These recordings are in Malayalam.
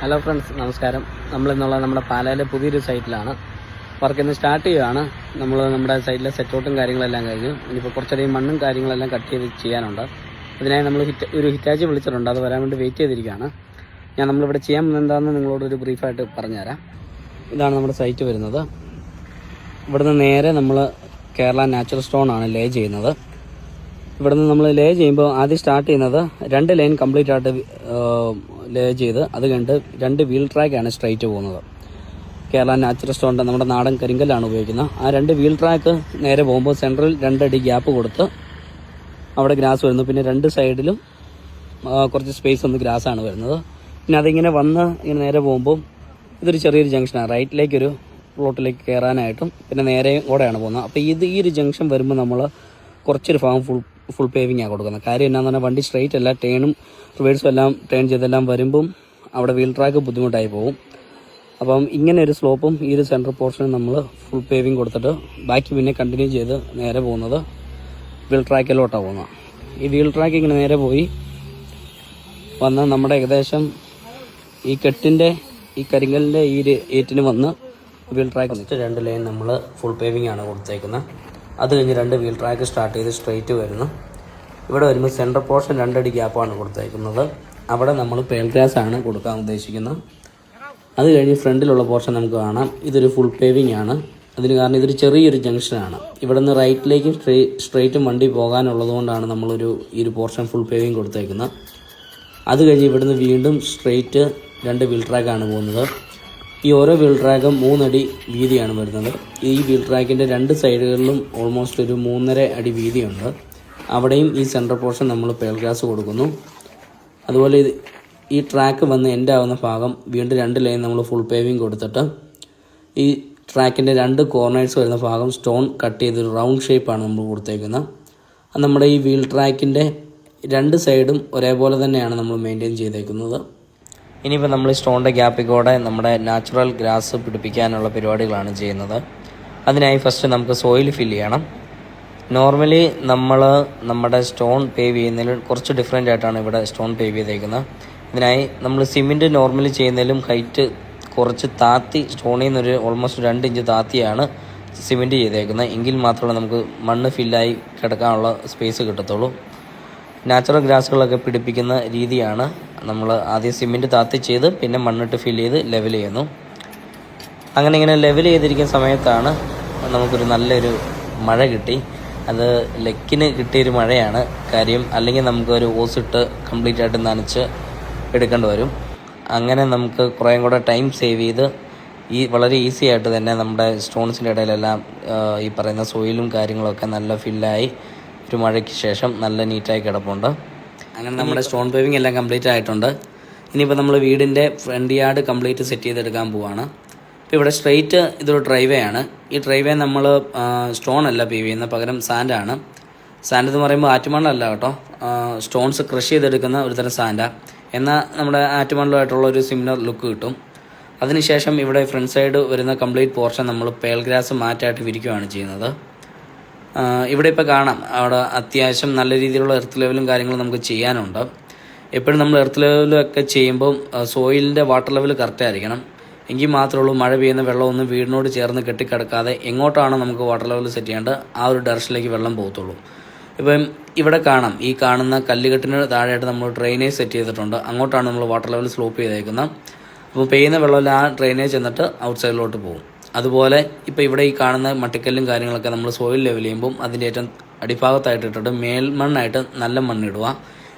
ഹലോ ഫ്രണ്ട്സ്, നമസ്കാരം. നമ്മളിന്നുള്ള നമ്മുടെ പാലായിലെ പുതിയൊരു സൈറ്റിലാണ്. വർക്ക് ഇന്ന് സ്റ്റാർട്ട് ചെയ്യുകയാണ്. നമ്മുടെ സൈറ്റിലെ സെറ്റൗട്ടും കാര്യങ്ങളെല്ലാം കഴിഞ്ഞു. ഇനിയിപ്പോൾ കുറച്ചധികം മണ്ണും കാര്യങ്ങളെല്ലാം കട്ട് ചെയ്ത് ചെയ്യാനുണ്ട്. അതിനായി നമ്മൾ ഒരു ഹിറ്റാച്ചി വിളിച്ചിട്ടുണ്ട്. അത് വരാൻ വേണ്ടി വെയിറ്റ് ചെയ്തിരിക്കുകയാണ്. നമ്മളിവിടെ ചെയ്യാൻ എന്താണെന്ന് നിങ്ങളോടൊരു ബ്രീഫായിട്ട് പറഞ്ഞുതരാം. ഇതാണ് നമ്മുടെ സൈറ്റ് വരുന്നത്. ഇവിടുന്ന് നേരെ നമ്മൾ കേരള നാച്ചുറൽ സ്റ്റോൺ ആണ് ലേ ചെയ്യുന്നത്. ഇവിടുന്ന് നമ്മൾ ലേ ചെയ്യുമ്പോൾ ആദ്യം സ്റ്റാർട്ട് ചെയ്യുന്നത് 2 ലൈൻ കംപ്ലീറ്റ് ആയിട്ട് ലേ ചെയ്ത് അത് കഴിഞ്ഞിട്ട് 2 വീൽ ട്രാക്കാണ് സ്ട്രൈറ്റ് പോകുന്നത്. കേരള നാച്ചുറൽ സ്റ്റോണിൻ്റെ നമ്മുടെ നാടൻ കരിങ്കല്ലാണ് ഉപയോഗിക്കുന്നത്. ആ 2 വീൽ ട്രാക്ക് നേരെ പോകുമ്പോൾ സെൻട്രൽ 2 അടി ഗ്യാപ്പ് കൊടുത്ത് അവിടെ ഗ്രാസ് വരുന്നു. പിന്നെ 2 സൈഡിലും കുറച്ച് സ്പേസ് ഒന്ന് ഗ്രാസാണ് വരുന്നത്. പിന്നെ അതിങ്ങനെ വന്ന് ഇങ്ങനെ നേരെ പോകുമ്പോൾ ഇതൊരു ചെറിയൊരു ജംഗ്ഷനാണ്. റൈറ്റിലേക്കൊരു പ്ലോട്ടിലേക്ക് കയറാനായിട്ടും പിന്നെ നേരെയും കൂടെയാണ് പോകുന്നത്. അപ്പോൾ ഈ ഒരു ജംഗ്ഷൻ വരുമ്പോൾ നമ്മൾ കുറച്ചൊരു ഭാഗം ഫുൾ പേവിങ്ങാണ് കൊടുക്കുന്നത്. കാര്യം എന്നാന്ന് പറഞ്ഞാൽ വണ്ടി സ്ട്രെയിറ്റ് അല്ല, ടേണും റിവേഴ്സും എല്ലാം ടേൺ ചെയ്തെല്ലാം വരുമ്പം അവിടെ വീൽ ട്രാക്ക് ബുദ്ധിമുട്ടായി പോകും. അപ്പം ഇങ്ങനെ ഒരു സ്ലോപ്പും ഈ ഒരു സെൻട്രൽ പോർഷനും നമ്മൾ ഫുൾ പേവിങ് കൊടുത്തിട്ട് ബാക്കി പിന്നെ കണ്ടിന്യൂ ചെയ്ത് നേരെ പോകുന്നത് വീൽ ട്രാക്കിലോട്ടാണ് പോകുന്നത്. ഈ വീൽ ട്രാക്ക് ഇങ്ങനെ നേരെ പോയി വന്ന് നമ്മുടെ ഏകദേശം ഈ കെട്ടിൻ്റെ ഈ കരിങ്കലിൻ്റെ ഈ ഏറ്റിന് വന്ന് വീൽ ട്രാക്ക് വന്നിട്ട് 2 ലൈൻ നമ്മൾ ഫുൾ പേവിങ് ആണ് കൊടുത്തേക്കുന്നത്. അത് കഴിഞ്ഞ് 2 വീൽ ട്രാക്ക് സ്റ്റാർട്ട് ചെയ്ത് സ്ട്രെയിറ്റ് വരുന്നു. ഇവിടെ വരുമ്പോൾ സെൻട്രൽ പോർഷൻ 2 അടി ഗ്യാപ്പാണ് കൊടുത്തേക്കുന്നത്. അവിടെ നമ്മൾ പേൾ ഗ്രാസ് ആണ് കൊടുക്കാൻ ഉദ്ദേശിക്കുന്നത്. അത് കഴിഞ്ഞ് ഫ്രണ്ടിലുള്ള പോർഷൻ നമുക്ക് കാണാം. ഇതൊരു ഫുൾ പേവിങ് ആണ്. അതിന് കാരണം ഇതൊരു ചെറിയൊരു ജംഗ്ഷനാണ്. ഇവിടെ നിന്ന് റൈറ്റിലേക്കും സ്ട്രെയിറ്റും വണ്ടി പോകാനുള്ളത് കൊണ്ടാണ് നമ്മളൊരു ഈ ഒരു പോർഷൻ ഫുൾ പേവിങ് കൊടുത്തേക്കുന്നത്. അത് കഴിഞ്ഞ് ഇവിടുന്ന് വീണ്ടും സ്ട്രെയിറ്റ് 2 വീൽ ട്രാക്കാണ് പോകുന്നത്. ഈ ഓരോ വീൽ ട്രാക്കും 3 അടി വീതിയാണ് വരുന്നത്. ഈ വീൽ ട്രാക്കിൻ്റെ 2 സൈഡുകളിലും ഓൾമോസ്റ്റ് ഒരു 3.5 അടി വീതിയുണ്ട്. അവിടെയും ഈ സെൻട്രൽ പോർഷൻ നമ്മൾ പേൾ ഗ്രാസ് കൊടുക്കുന്നു. അതുപോലെ ഈ ട്രാക്ക് വന്ന് എൻഡ് ആവുന്ന ഭാഗം വീണ്ടും 2 ലൈൻ നമ്മൾ ഫുൾ പേവിങ് കൊടുത്തിട്ട് ഈ ട്രാക്കിൻ്റെ 2 കോർണേഴ്സ് വരുന്ന ഭാഗം സ്റ്റോൺ കട്ട് ചെയ്തൊരു റൗണ്ട് ഷേപ്പാണ് നമ്മൾ കൊടുത്തേക്കുന്നത്. അത് നമ്മുടെ ഈ വീൽ ട്രാക്കിൻ്റെ 2 സൈഡും ഒരേപോലെ തന്നെയാണ് നമ്മൾ മെയിൻറ്റെയിൻ ചെയ്തേക്കുന്നത്. ഇനിയിപ്പോൾ നമ്മൾ സ്റ്റോണിൻ്റെ ഗ്യാപ്പിൽ കൂടെ നമ്മുടെ നാച്ചുറൽ ഗ്രാസ് പിടിപ്പിക്കാനുള്ള പരിപാടികളാണ് ചെയ്യുന്നത്. അതിനായി ഫസ്റ്റ് നമുക്ക് സോയിൽ ഫില്ല് ചെയ്യണം. നോർമലി നമ്മുടെ സ്റ്റോൺ പേവ് ചെയ്യുന്നതിൽ കുറച്ച് ഡിഫറെൻ്റ് ആയിട്ടാണ് ഇവിടെ സ്റ്റോൺ പേവ് ചെയ്തേക്കുന്നത്. ഇതിനായി നമ്മൾ സിമെൻറ്റ് നോർമലി ചെയ്യുന്നതിലും ഹൈറ്റ് കുറച്ച് താത്തി സ്റ്റോണിൽ നിന്നൊരു ഓൾമോസ്റ്റ് 2 ഇഞ്ച് താത്തിയാണ് സിമെൻറ്റ് ചെയ്തേക്കുന്നത്. എങ്കിൽ മാത്രമേ നമുക്ക് മണ്ണ് ഫില്ലായി കിടക്കാനുള്ള സ്പേസ് കിട്ടത്തുള്ളൂ. നാച്ചുറൽ ഗ്രാസുകളൊക്കെ പിടിപ്പിക്കുന്ന രീതിയാണ് നമ്മൾ ആദ്യം സിമെൻറ്റ് താത്തി ചെയ്ത് പിന്നെ മണ്ണിട്ട് ഫില്ല് ചെയ്ത് ലെവൽ ചെയ്യുന്നു. അങ്ങനെ ഇങ്ങനെ ലെവൽ ചെയ്തിരിക്കുന്ന സമയത്താണ് നമുക്കൊരു നല്ലൊരു മഴ കിട്ടി. അത് ലെക്കിന് കിട്ടിയൊരു മഴയാണ്. കാര്യം അല്ലെങ്കിൽ നമുക്കൊരു ഓസിട്ട് കംപ്ലീറ്റ് ആയിട്ട് നനച്ച് എടുക്കേണ്ടി വരും. അങ്ങനെ നമുക്ക് കുറേയും കൂടെ ടൈം സേവ് ചെയ്ത് വളരെ ഈസി ആയിട്ട് തന്നെ നമ്മുടെ സ്റ്റോൺസിൻ്റെ ഇടയിലെല്ലാം ഈ പറയുന്ന സോയിലും കാര്യങ്ങളൊക്കെ നല്ല ഫില്ലായി ഒരു മഴയ്ക്ക് ശേഷം നല്ല നീറ്റായി കിടപ്പുണ്ട്. അങ്ങനെ നമ്മുടെ സ്റ്റോൺ പേവിങ് എല്ലാം കംപ്ലീറ്റ് ആയിട്ടുണ്ട്. ഇനിയിപ്പോൾ നമ്മൾ വീടിൻ്റെ ഫ്രണ്ട് യാർഡ് കംപ്ലീറ്റ് സെറ്റ് ചെയ്തെടുക്കാൻ പോവുകയാണ്. ഇപ്പോൾ ഇവിടെ സ്ട്രെയിറ്റ് ഇതൊരു ഡ്രൈവേ ആണ്. ഈ ഡ്രൈവേ നമ്മൾ സ്റ്റോൺ അല്ല പേവ് ചെയ്യുന്നത്, പകരം സാൻഡാണ്. സാൻഡ് എന്ന് പറയുമ്പോൾ ആറ്റുമണ്ണല്ല കേട്ടോ, സ്റ്റോൺസ് ക്രഷ് ചെയ്തെടുക്കുന്ന ഒരു തരം സാൻഡാണ്. എന്നാൽ നമ്മുടെ ആറ്റുമണ്ണലുമായിട്ടുള്ള ഒരു സിമിലർ ലുക്ക് കിട്ടും. അതിനുശേഷം ഇവിടെ ഫ്രണ്ട് സൈഡ് വരുന്ന കംപ്ലീറ്റ് പോർഷൻ നമ്മൾ പേൾ ഗ്രാസ് മാറ്റായിട്ട് വിരിക്കുകയാണ് ചെയ്യുന്നത്. ഇവിടെ ഇപ്പോൾ കാണാം അവിടെ അത്യാവശ്യം നല്ല രീതിയിലുള്ള എർത്ത് ലെവലും കാര്യങ്ങളും നമുക്ക് ചെയ്യാനുണ്ട്. എപ്പോഴും നമ്മൾ എർത്ത് ലെവലൊക്കെ ചെയ്യുമ്പം സോയിലിൻ്റെ വാട്ടർ ലെവൽ കറക്റ്റ് ആയിരിക്കണം. എങ്കിൽ മാത്രമേ ഉള്ളൂ മഴ പെയ്യുന്ന വെള്ളമൊന്നും വീടിനോട് ചേർന്ന് കെട്ടിക്കിടക്കാതെ എങ്ങോട്ടാണ് നമുക്ക് വാട്ടർ ലെവൽ സെറ്റ് ചെയ്യേണ്ടത് ആ ഒരു ഡയറക്ഷനിലേക്ക് വെള്ളം പോകത്തുള്ളൂ. ഇപ്പം ഇവിടെ കാണാം ഈ കാണുന്ന കല്ലുകെട്ടിന് താഴെയായിട്ട് നമ്മൾ ഡ്രെയിനേജ് സെറ്റ് ചെയ്തിട്ടുണ്ട്. അങ്ങോട്ടാണ് നമ്മൾ വാട്ടർ ലെവൽ സ്ലോപ്പ് ചെയ്തേക്കുന്നത്. അപ്പോൾ പെയ്യുന്ന വെള്ളമെല്ലാം ആ ഡ്രെയിനേജ് എന്നിട്ട് ഔട്ട് സൈഡിലോട്ട് പോകും. അതുപോലെ ഇപ്പോൾ ഇവിടെ ഈ കാണുന്ന മട്ടിക്കല്ലും കാര്യങ്ങളൊക്കെ നമ്മൾ സോയിൽ ലെവൽ ചെയ്യുമ്പം അതിൻ്റെ ഏറ്റവും അടിഭാഗത്തായിട്ട് ഇട്ടിട്ട് മേൽമണ്ണായിട്ട് നല്ല മണ്ണിടുക.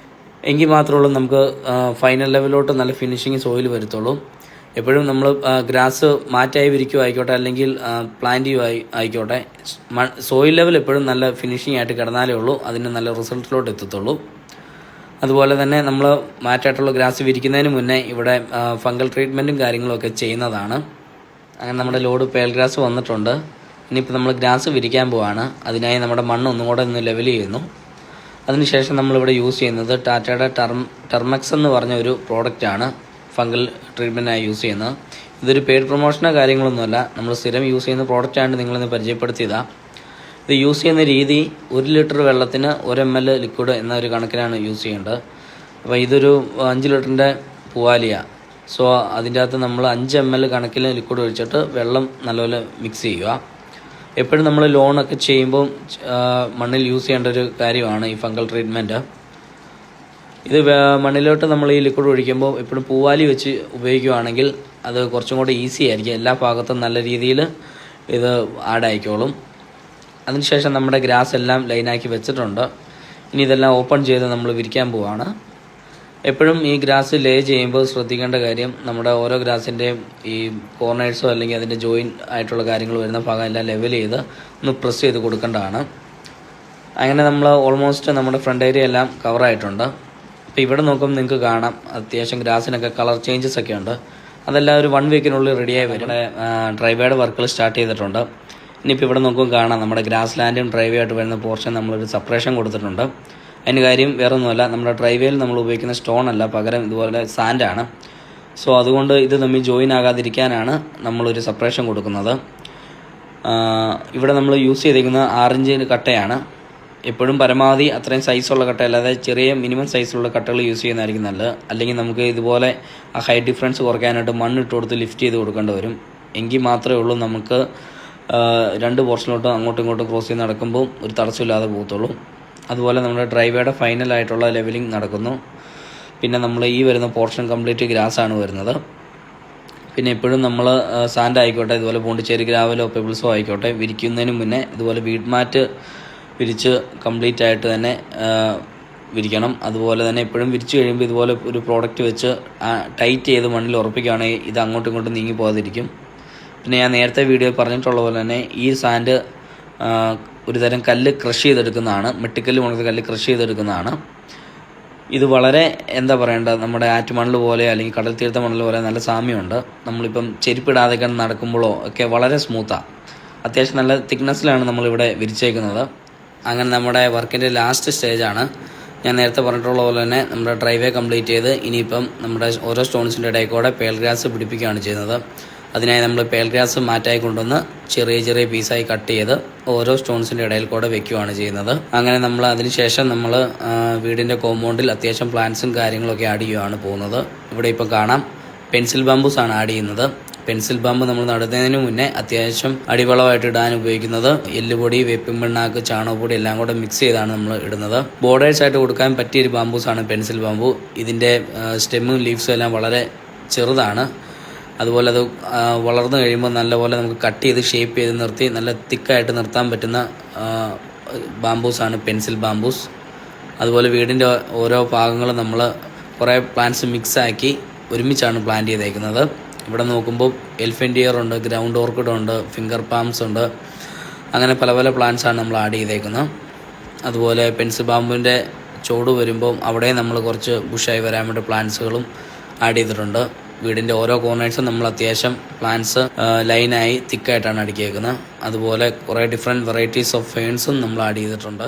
എങ്കിൽ മാത്രമേ നമുക്ക് ഫൈനൽ ലെവലിലോട്ട് നല്ല ഫിനിഷിങ് സോയിൽ വരത്തുള്ളൂ. എപ്പോഴും നമ്മൾ ഗ്രാസ് മാറ്റായി വിരിക്കുകയോ ആയിക്കോട്ടെ അല്ലെങ്കിൽ പ്ലാന്റ് ആയിക്കോട്ടെ, സോയിൽ ലെവൽ എപ്പോഴും നല്ല ഫിനിഷിംഗ് ആയിട്ട് കിടന്നാലേ ഉള്ളൂ അതിന് നല്ല റിസൾട്ടിലോട്ട് എത്തത്തുള്ളൂ. അതുപോലെ തന്നെ നമ്മൾ മാറ്റായിട്ടുള്ള ഗ്രാസ് വിരിക്കുന്നതിന് മുന്നേ ഇവിടെ ഫംഗൽ ട്രീറ്റ്മെൻറ്റും കാര്യങ്ങളൊക്കെ ചെയ്യുന്നതാണ്. അങ്ങനെ നമ്മുടെ ലോഡ് പേൾ ഗ്രാസ് വന്നിട്ടുണ്ട്. ഇനിയിപ്പോൾ നമ്മൾ ഗ്രാസ് വിരിക്കാൻ പോവാണ്. അതിനായി നമ്മുടെ മണ്ണ് ഒന്നും കൂടെ ഒന്ന് ലെവൽ ചെയ്യുന്നു. അതിനുശേഷം നമ്മളിവിടെ യൂസ് ചെയ്യുന്നത് ടാറ്റയുടെ ടെർമക്സ് എന്ന് പറഞ്ഞ ഒരു പ്രോഡക്റ്റാണ് ഫംഗൽ ട്രീറ്റ്മെൻറ്റിനായി യൂസ് ചെയ്യുന്നത്. ഇതൊരു പെയ്ഡ് പ്രൊമോഷനോ കാര്യങ്ങളൊന്നുമല്ല, നമ്മൾ സ്ഥിരം യൂസ് ചെയ്യുന്ന പ്രോഡക്റ്റാണ് നിങ്ങളിന്ന് പരിചയപ്പെടുത്തിയതാണ്. ഇത് യൂസ് ചെയ്യുന്ന രീതി 1 ലിറ്റർ വെള്ളത്തിന് 1 ml ലിക്വിഡ് എന്ന ഒരു കണക്കിനാണ് യൂസ് ചെയ്യേണ്ടത്. അപ്പോൾ ഇതൊരു 5 ലിറ്ററിൻ്റെ പൂവാലിയ സോ അതിൻ്റെ അകത്ത് നമ്മൾ 5 ml കണക്കിൽ ലിക്വിഡ് ഒഴിച്ചിട്ട് വെള്ളം നല്ലപോലെ മിക്സ് ചെയ്യുക. എപ്പോഴും നമ്മൾ ലോണൊക്കെ ചെയ്യുമ്പോൾ മണ്ണിൽ യൂസ് ചെയ്യേണ്ട ഒരു കാര്യമാണ് ഈ ഫംഗൽ ട്രീറ്റ്മെൻറ്റ്. ഇത് മണ്ണിലോട്ട് നമ്മൾ ഈ ലിക്വിഡ് ഒഴിക്കുമ്പോൾ എപ്പോഴും പൂവാലി വെച്ച് ഉപയോഗിക്കുകയാണെങ്കിൽ അത് കുറച്ചും കൂടെ ഈസി ആയിരിക്കും. എല്ലാ ഭാഗത്തും നല്ല രീതിയിൽ ഇത് ആഡായിക്കോളും. അതിനുശേഷം നമ്മുടെ ഗ്രാസ് എല്ലാം ലൈനാക്കി വെച്ചിട്ടുണ്ട്. ഇനി ഇതെല്ലാം ഓപ്പൺ ചെയ്ത് നമ്മൾ വിരിക്കാൻ പോവുകയാണ്. എപ്പോഴും ഈ ഗ്രാസ് ലേ ചെയ്യുമ്പോൾ ശ്രദ്ധിക്കേണ്ട കാര്യം, നമ്മുടെ ഓരോ ഗ്രാസിൻ്റെയും ഈ കോർണേഴ്സോ അല്ലെങ്കിൽ അതിൻ്റെ ജോയിൻ ആയിട്ടുള്ള കാര്യങ്ങൾ വരുന്ന ഭാഗം എല്ലാം ലെവൽ ചെയ്ത് ഒന്ന് പ്രസ് ചെയ്ത് കൊടുക്കേണ്ടതാണ്. അങ്ങനെ നമ്മൾ ഓൾമോസ്റ്റ് നമ്മുടെ ഫ്രണ്ട് ഏരിയ എല്ലാം കവറായിട്ടുണ്ട്. അപ്പോൾ ഇവിടെ നോക്കുമ്പോൾ നിങ്ങൾക്ക് കാണാം അത്യാവശ്യം ഗ്രാസിനൊക്കെ കളർ ചേഞ്ചസ് ഒക്കെ ഉണ്ട്. അതെല്ലാം ഒരു 1 വീക്കിനുള്ളിൽ റെഡിയായി വരും. ഡ്രൈവേയുടെ വർക്കുകൾ സ്റ്റാർട്ട് ചെയ്തിട്ടുണ്ട്. ഇനിയിപ്പോൾ ഇവിടെ നോക്കുമ്പോൾ കാണാം നമ്മുടെ ഗ്രാസ് ലാൻഡും ഡ്രൈവേ ആയിട്ട് വരുന്ന പോർഷൻ നമ്മളൊരു സെപ്പറേഷൻ കൊടുത്തിട്ടുണ്ട്. അതിന് കാര്യം വേറെ ഒന്നുമല്ല, നമ്മുടെ ഡ്രൈവേയിൽ നമ്മൾ ഉപയോഗിക്കുന്ന സ്റ്റോൺ അല്ല, പകരം ഇതുപോലെ സാൻഡാണ്. സോ അതുകൊണ്ട് ഇത് തമ്മിൽ ജോയിൻ ആകാതിരിക്കാനാണ് നമ്മളൊരു സെപ്പറേഷൻ കൊടുക്കുന്നത്. ഇവിടെ നമ്മൾ യൂസ് ചെയ്തിരിക്കുന്ന 6 ഇഞ്ച് കട്ടയാണ്. എപ്പോഴും പരമാവധി അത്രയും സൈസുള്ള കട്ട, അല്ലാതെ ചെറിയ മിനിമം സൈസിലുള്ള കട്ടകൾ യൂസ് ചെയ്യുന്നതായിരിക്കും നല്ലത്. അല്ലെങ്കിൽ നമുക്ക് ഇതുപോലെ ആ ഹൈറ്റ് ഡിഫറൻസ് കുറയ്ക്കാനായിട്ട് മണ്ണിട്ട് കൊടുത്ത് ലിഫ്റ്റ് ചെയ്ത് കൊടുക്കേണ്ടി വരും. എങ്കിൽ മാത്രമേ ഉള്ളൂ നമുക്ക് 2 പോർഷനിലോട്ട് അങ്ങോട്ടും ഇങ്ങോട്ടും ക്രോസ് ചെയ്ത് നടക്കുമ്പോൾ ഒരു തടസ്സമില്ലാതെ പോകത്തുള്ളൂ. അതുപോലെ നമ്മുടെ ഡ്രൈവേയുടെ ഫൈനലായിട്ടുള്ള ലെവലിംഗ് നടക്കുന്നു. പിന്നെ നമ്മൾ ഈ വരുന്ന പോർഷൻ കംപ്ലീറ്റ് ഗ്രാസാണ് വരുന്നത്. പിന്നെ എപ്പോഴും നമ്മൾ സാൻഡ് ആയിക്കോട്ടെ, ഇതുപോലെ പോണ്ടിച്ചേരി ഗ്രാവലോ പെബിൾസോ ആയിക്കോട്ടെ, വിരിക്കുന്നതിന് മുന്നേ ഇതുപോലെ വീഡ് മാറ്റ് വിരിച്ച് കംപ്ലീറ്റ് ആയിട്ട് തന്നെ വിരിക്കണം. അതുപോലെ തന്നെ എപ്പോഴും വിരിച്ച് കഴിയുമ്പോൾ ഇതുപോലെ ഒരു പ്രോഡക്റ്റ് വെച്ച് ടൈറ്റ് ചെയ്ത് മണ്ണിൽ ഉറപ്പിക്കുകയാണെങ്കിൽ ഇത് അങ്ങോട്ടും ഇങ്ങോട്ടും നീങ്ങി പോകാതിരിക്കും. പിന്നെ ഞാൻ നേരത്തെ വീഡിയോയിൽ പറഞ്ഞിട്ടുള്ള പോലെ തന്നെ ഈ സാൻഡ് ഒരു തരം കല്ല് ക്രഷ് ചെയ്തെടുക്കുന്നതാണ്, മെട്ടിക്കല്ല് പോലത്തെ കല്ല് ക്രഷ് ചെയ്തെടുക്കുന്നതാണ്. ഇത് വളരെ എന്താ പറയേണ്ടത്, നമ്മുടെ ആറ്റുമണൽ പോലെ അല്ലെങ്കിൽ കടൽ തീർത്ത മണൽ പോലെ നല്ല സാമ്യമുണ്ട്. നമ്മളിപ്പം ചെരുപ്പിടാതൊക്കെ നടക്കുമ്പോഴോ ഒക്കെ വളരെ സ്മൂത്താണ്. അത്യാവശ്യം നല്ല തിക്നെസ്സിലാണ് നമ്മളിവിടെ വിരിച്ചേക്കുന്നത്. അങ്ങനെ നമ്മുടെ വർക്കിൻ്റെ ലാസ്റ്റ് സ്റ്റേജാണ്. ഞാൻ നേരത്തെ പറഞ്ഞിട്ടുള്ള പോലെ തന്നെ നമ്മുടെ ഡ്രൈവേ കംപ്ലീറ്റ് ചെയ്ത് ഇനിയിപ്പം നമ്മുടെ ഓരോ സ്റ്റോൺസിൻ്റെ ഇടയിൽ കൂടെ പേൾ ഗ്രാസ് പിടിപ്പിക്കുകയാണ് ചെയ്യുന്നത്. അതിനായി നമ്മൾ പേൾ ഗ്രാസ് മാറ്റായി കൊണ്ടുവന്ന് ചെറിയ ചെറിയ പീസായി കട്ട് ചെയ്ത് ഓരോ സ്റ്റോൺസിൻ്റെ ഇടയിൽ കൂടെ വെക്കുകയാണ് ചെയ്യുന്നത്. അങ്ങനെ നമ്മൾ അതിനുശേഷം നമ്മൾ വീടിൻ്റെ കോമ്പൗണ്ടിൽ അത്യാവശ്യം പ്ലാന്റ്സും കാര്യങ്ങളൊക്കെ ആഡ് ചെയ്യുകയാണ് പോകുന്നത്. ഇവിടെ ഇപ്പം കാണാം പെൻസിൽ ബാംബൂസാണ് ആഡ് ചെയ്യുന്നത്. പെൻസിൽ ബാമ്പ് നമ്മൾ നടുന്നതിന് മുന്നേ അത്യാവശ്യം അടിവളമായിട്ട് ഇടാൻ ഉപയോഗിക്കുന്നത് എല്ലുപൊടി, വേപ്പിൻ പിണ്ണാക്ക്, ചാണകപ്പൊടി എല്ലാം കൂടെ മിക്സ് ചെയ്താണ് നമ്മൾ ഇടുന്നത്. ബോർഡേഴ്സ് ആയിട്ട് കൊടുക്കാൻ പറ്റിയൊരു ബാമ്പൂസാണ് പെൻസിൽ ബാമ്പു. ഇതിൻ്റെ സ്റ്റെമ്മും ലീവ്സും എല്ലാം വളരെ ചെറുതാണ്. അതുപോലെ അത് വളർന്നു കഴിയുമ്പോൾ നല്ലപോലെ നമുക്ക് കട്ട് ചെയ്ത് ഷേപ്പ് ചെയ്ത് നിർത്തി നല്ല തിക്കായിട്ട് നിർത്താൻ പറ്റുന്ന ബാമ്പൂസാണ് പെൻസിൽ ബാമ്പൂസ്. അതുപോലെ വീടിൻ്റെ ഓരോ ഭാഗങ്ങളും നമ്മൾ കുറേ പ്ലാന്റ്സ് മിക്സാക്കി ഒരുമിച്ചാണ് പ്ലാന്റ് ചെയ്തേക്കുന്നത്. ഇവിടെ നോക്കുമ്പോൾ എൽഫൻറ്റിയർ ഉണ്ട്, ഗ്രൗണ്ട് ഓർക്കിഡ് ഉണ്ട്, ഫിംഗർ പാംസ് ഉണ്ട്. അങ്ങനെ പല പല പ്ലാന്റ്സാണ് നമ്മൾ ആഡ് ചെയ്തേക്കുന്നത്. അതുപോലെ പെൻസിൽ ബാമ്പുവിൻ്റെ ചോട് വരുമ്പോൾ അവിടെ നമ്മൾ കുറച്ച് ബുഷായി വരാൻ വേണ്ടി പ്ലാന്റ്സുകളും ആഡ് ചെയ്തിട്ടുണ്ട്. വീടിൻ്റെ ഓരോ കോർണേഴ്സും നമ്മൾ അത്യാവശ്യം പ്ലാന്റ്സ് ലൈനായി തിക്കായിട്ടാണ് അടുക്കിയേക്കുന്നത്. അതുപോലെ കുറേ ഡിഫറെൻറ്റ് വെറൈറ്റീസ് ഓഫ് ഫേൺസും നമ്മൾ ആഡ് ചെയ്തിട്ടുണ്ട്.